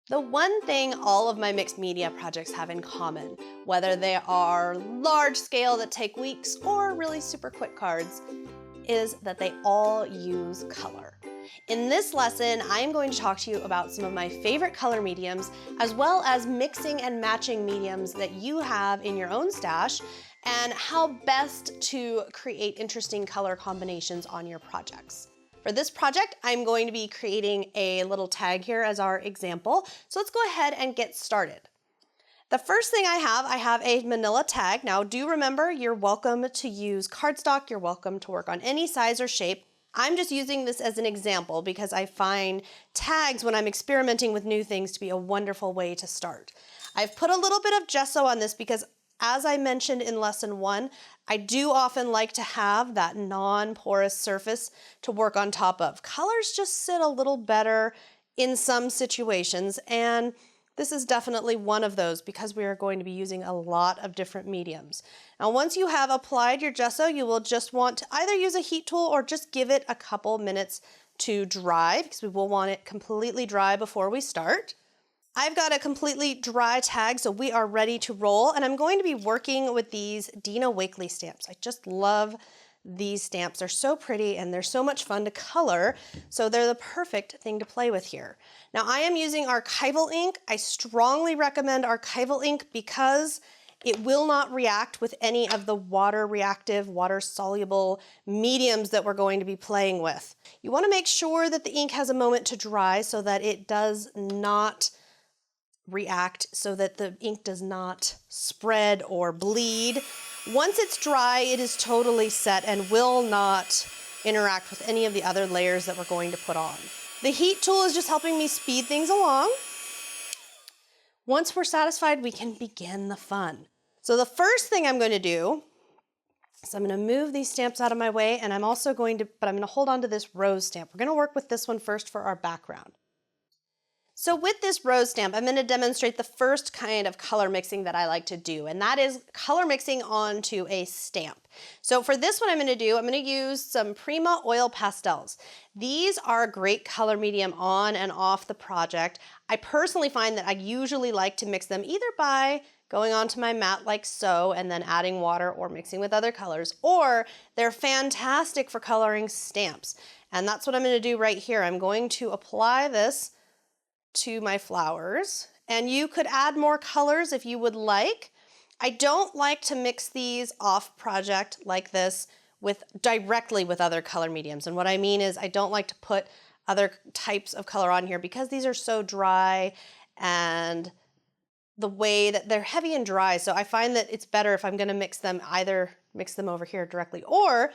The one thing all of my mixed media projects have in common, whether they are large scale that take weeks or really super quick cards, is that they all use color. In this lesson, I am going to talk to you about some of my favorite color mediums, as well as mixing and matching mediums that you have in your own stash, and how best to create interesting color combinations on your projects. For this project, I'm going to be creating a little tag here as our example. So let's go ahead and get started. The first thing I have a manila tag. Now do remember, you're welcome to use cardstock. You're welcome to work on any size or shape. I'm just using this as an example because I find tags when I'm experimenting with new things to be a wonderful way to start. I've put a little bit of gesso on this because, as I mentioned in lesson 1, I do often like to have that non-porous surface to work on top of. Colors just sit a little better in some situations, and this is definitely one of those because we are going to be using a lot of different mediums. Now, once you have applied your gesso, you will just want to either use a heat tool or just give it a couple minutes to dry because we will want it completely dry before we start. I've got a completely dry tag, so we are ready to roll, and I'm going to be working with these Dina Wakley stamps. I just love these stamps. They're so pretty and they're so much fun to color, so they're the perfect thing to play with here. Now, I am using archival ink. I strongly recommend archival ink because it will not react with any of the water-reactive, water-soluble mediums that we're going to be playing with. You want to make sure that the ink has a moment to dry so that it does not react, so that the ink does not spread or bleed. Once it's dry, it is totally set and will not interact with any of the other layers that we're going to put on. The heat tool is just helping me speed things along. Once we're satisfied, we can begin the fun. So the first thing I'm going to do is I'm going to move these stamps out of my way, and I'm going to hold on to this rose stamp. We're going to work with this one first for our background. So with this rose stamp, I'm going to demonstrate the first kind of color mixing that I like to do, and that is color mixing onto a stamp. So for this one I'm going to use some Prima oil pastels. These are a great color medium on and off the project. I personally find that I usually like to mix them either by going onto my mat like so and then adding water or mixing with other colors, or they're fantastic for coloring stamps. And that's what I'm going to do right here. I'm going to apply this to my flowers, and you could add more colors if you would like. I don't like to mix these off project like this directly with other color mediums, and what I mean is I don't like to put other types of color on here because these are so dry and the way that they're heavy and dry, so I find that it's better if I'm going to mix them, either mix them over here directly, or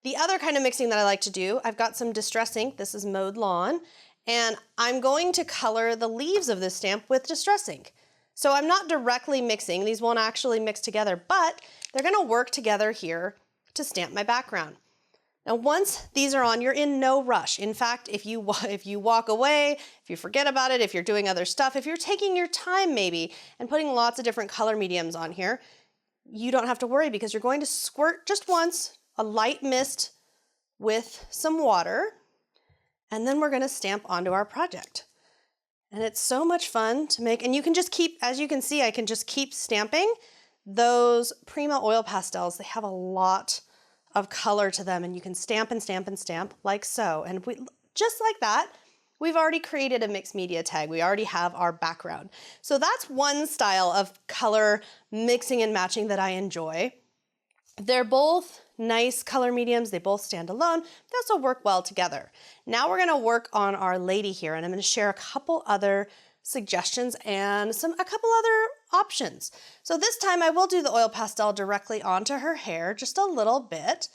the other kind of mixing that I like to do, I've got some Distress ink. This is Mowed Lawn. And I'm going to color the leaves of this stamp with Distress ink. So I'm not directly mixing, these won't actually mix together, but they're gonna work together here to stamp my background. Now once these are on, you're in no rush. In fact, if you walk away, if you forget about it, if you're doing other stuff, if you're taking your time maybe and putting lots of different color mediums on here, you don't have to worry because you're going to squirt just once a light mist with some water, and then we're going to stamp onto our project. And it's so much fun to make, and you can just keep, as you can see, I can just keep stamping. Those Prima oil pastels, they have a lot of color to them, and you can stamp and stamp and stamp like so. And just like that, we've already created a mixed media tag. We already have our background. So that's one style of color mixing and matching that I enjoy. They're both nice color mediums. They both stand alone. They also work well together. Now we're going to work on our lady here, and I'm going to share a couple other suggestions and a couple other options. So this time I will do the oil pastel directly onto her hair, just a little bit,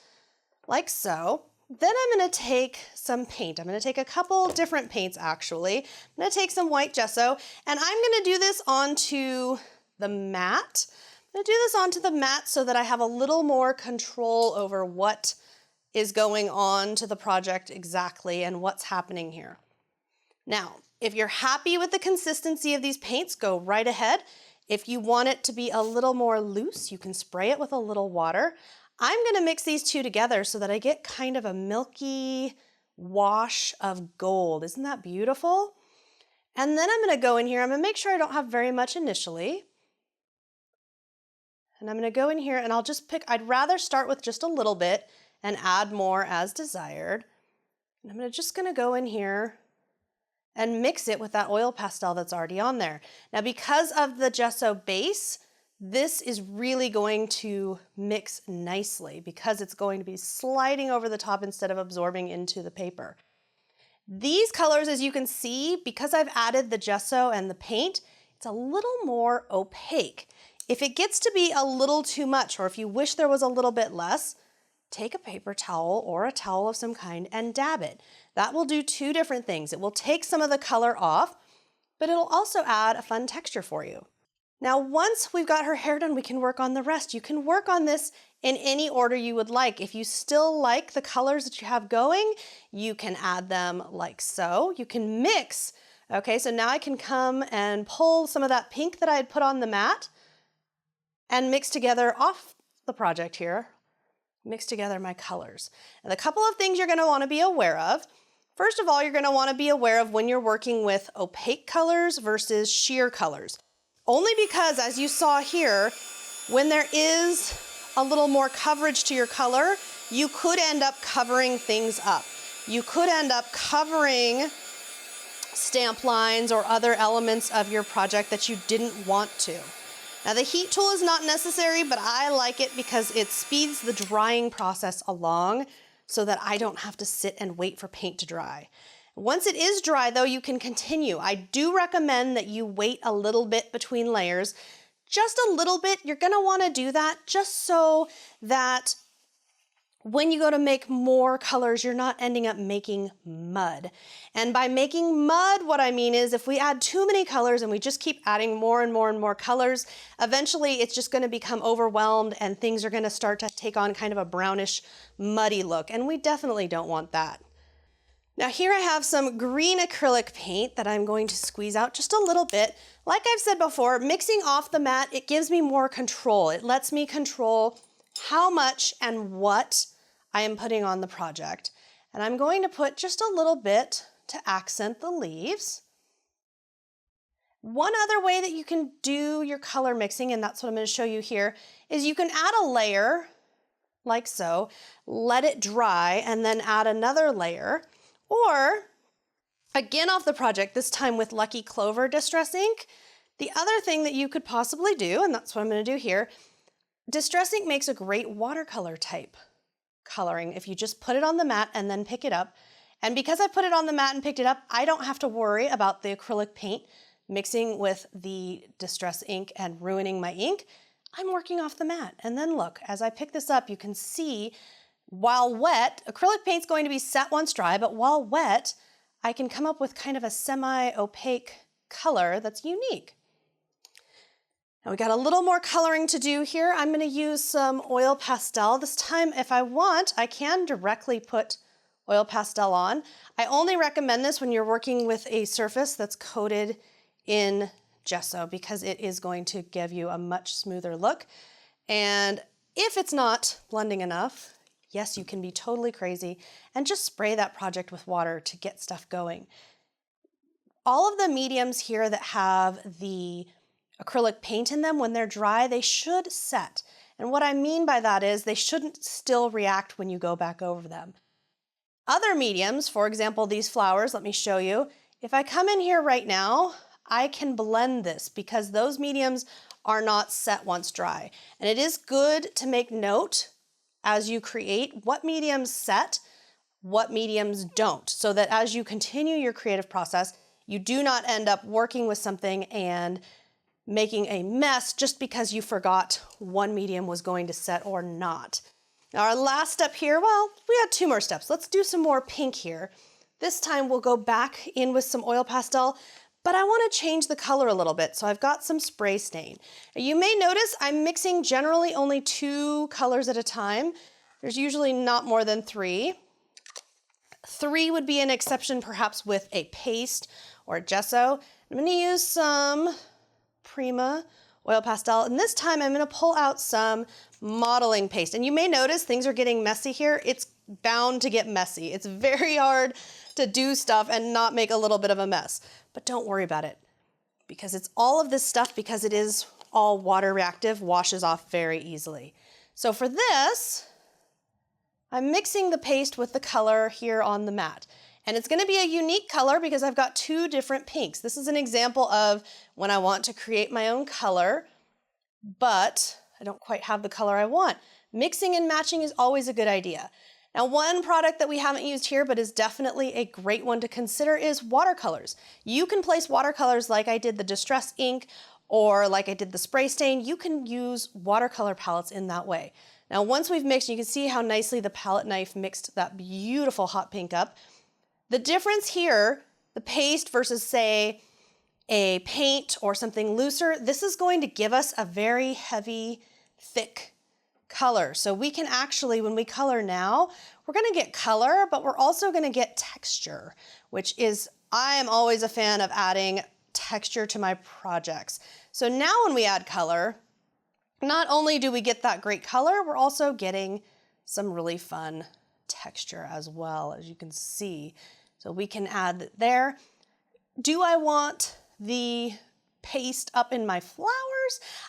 like so. Then I'm going to take some paint. I'm going to take a couple different paints actually. I'm going to take some white gesso, and I'm going to do this onto the mat. I'm going to do this onto the mat so that I have a little more control over what is going on to the project exactly and what's happening here. Now, if you're happy with the consistency of these paints, go right ahead. If you want it to be a little more loose, you can spray it with a little water. I'm going to mix these two together so that I get kind of a milky wash of gold. Isn't that beautiful? And then I'm gonna go in here, I'm gonna make sure I don't have very much initially. And I'm gonna go in here and I'll just pick, I'd rather start with just a little bit and add more as desired. And I'm just gonna go in here and mix it with that oil pastel that's already on there. Now, because of the gesso base, this is really going to mix nicely because it's going to be sliding over the top instead of absorbing into the paper. These colors, as you can see, because I've added the gesso and the paint, it's a little more opaque. If it gets to be a little too much, or if you wish there was a little bit less, take a paper towel or a towel of some kind and dab it. That will do two different things. It will take some of the color off, but it'll also add a fun texture for you. Now, once we've got her hair done, we can work on the rest. You can work on this in any order you would like. If you still like the colors that you have going, you can add them like so. You can mix. Okay, so now I can come and pull some of that pink that I had put on the mat and mix together off the project here, mix together my colors. And a couple of things you're gonna wanna be aware of. First of all, you're gonna wanna be aware of when you're working with opaque colors versus sheer colors. Only because, as you saw here, when there is a little more coverage to your color, you could end up covering things up. You could end up covering stamp lines or other elements of your project that you didn't want to. Now, the heat tool is not necessary, but I like it because it speeds the drying process along so that I don't have to sit and wait for paint to dry. Once it is dry, though, you can continue. I do recommend that you wait a little bit between layers. Just a little bit. You're gonna wanna do that just so that when you go to make more colors, you're not ending up making mud. And by making mud, what I mean is if we add too many colors and we just keep adding more and more and more colors, eventually it's just gonna become overwhelmed and things are gonna start to take on kind of a brownish, muddy look. And we definitely don't want that. Now here I have some green acrylic paint that I'm going to squeeze out just a little bit. Like I've said before, mixing off the mat, it gives me more control. It lets me control how much and what I am putting on the project. And I'm going to put just a little bit to accent the leaves. One other way that you can do your color mixing, and that's what I'm going to show you here, is you can add a layer like so, let it dry, and then add another layer. Or, again off the project, this time with Lucky Clover Distress Ink. The other thing that you could possibly do, and that's what I'm going to do here, Distress Ink makes a great watercolor type coloring if you just put it on the mat and then pick it up. And because I put it on the mat and picked it up, I don't have to worry about the acrylic paint mixing with the Distress Ink and ruining my ink. I'm working off the mat. And then look, as I pick this up, you can see while wet, acrylic paint's going to be set once dry, but while wet, I can come up with kind of a semi-opaque color that's unique. Now we got a little more coloring to do here. I'm going to use some oil pastel. This time, if I want, I can directly put oil pastel on. I only recommend this when you're working with a surface that's coated in gesso because it is going to give you a much smoother look. And if it's not blending enough, yes, you can be totally crazy and just spray that project with water to get stuff going. All of the mediums here that have the acrylic paint in them, when they're dry, they should set. And what I mean by that is they shouldn't still react when you go back over them. Other mediums, for example, these flowers, let me show you. If I come in here right now, I can blend this because those mediums are not set once dry. And it is good to make note as you create what mediums set, what mediums don't, so that as you continue your creative process, you do not end up working with something and making a mess just because you forgot one medium was going to set or not. Now our last step here, well, we had two more steps. Let's do some more pink here. This time we'll go back in with some oil pastel, but I want to change the color a little bit, so I've got some spray stain. You may notice I'm mixing generally only 2 colors at a time. There's usually not more than 3. 3 would be an exception perhaps with a paste or a gesso. I'm going to use some Prima oil pastel, and this time I'm going to pull out some modeling paste. And you may notice things are getting messy here. It's bound to get messy. It's very hard to do stuff and not make a little bit of a mess. But don't worry about it, because it's all of this stuff, because it is all water reactive, washes off very easily. So for this, I'm mixing the paste with the color here on the mat. And it's gonna be a unique color because I've got two different pinks. This is an example of when I want to create my own color, but I don't quite have the color I want. Mixing and matching is always a good idea. Now, one product that we haven't used here, but is definitely a great one to consider, is watercolors. You can place watercolors like I did the distress ink, or like I did the spray stain. You can use watercolor palettes in that way. Now, once we've mixed, you can see how nicely the palette knife mixed that beautiful hot pink up. The difference here, the paste versus, say, a paint or something looser, this is going to give us a very heavy, thick color. So we can actually, when we color now, we're gonna get color, but we're also gonna get texture, which is, I am always a fan of adding texture to my projects. So now when we add color, not only do we get that great color, we're also getting some really fun texture as well, as you can see. So we can add there. Do I want the paste up in my flowers?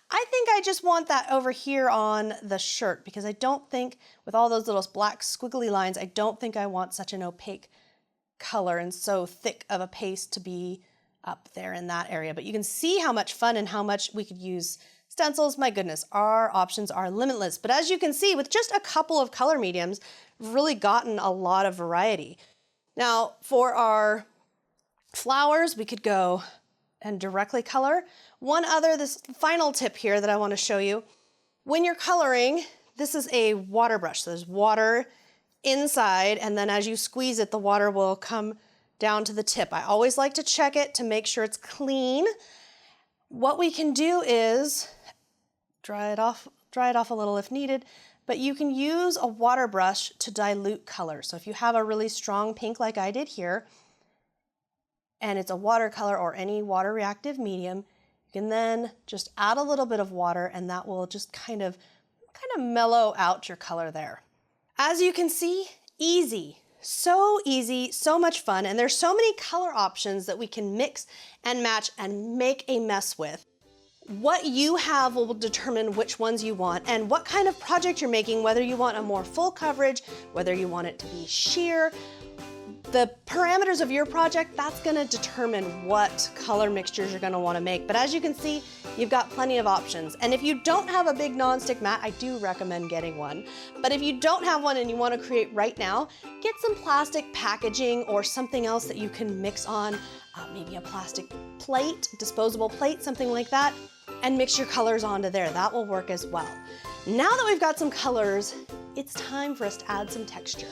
I think I just want that over here on the shirt, because I don't think, with all those little black squiggly lines, I don't think I want such an opaque color and so thick of a paste to be up there in that area. But you can see how much fun and how much we could use stencils. My goodness, our options are limitless. But as you can see, with just a couple of color mediums, we've really gotten a lot of variety. Now, for our flowers, we could go and directly color. This final tip here that I want to show you. When you're coloring, this is a water brush. So there's water inside, and then as you squeeze it, the water will come down to the tip. I always like to check it to make sure it's clean. What we can do is dry it off a little if needed, but you can use a water brush to dilute color. So if you have a really strong pink like I did here, and it's a watercolor or any water reactive medium, you can then just add a little bit of water, and that will just kind of mellow out your color there. As you can see, easy, so much fun, and there's so many color options that we can mix and match and make a mess with. What you have will determine which ones you want and what kind of project you're making, whether you want a more full coverage, whether you want it to be sheer. The parameters of your project, that's gonna determine what color mixtures you're gonna wanna make. But as you can see, you've got plenty of options. And if you don't have a big non-stick mat, I do recommend getting one. But if you don't have one and you wanna create right now, get some plastic packaging or something else that you can mix on, maybe a plastic plate, disposable plate, something like that, and mix your colors onto there. That will work as well. Now that we've got some colors, it's time for us to add some texture.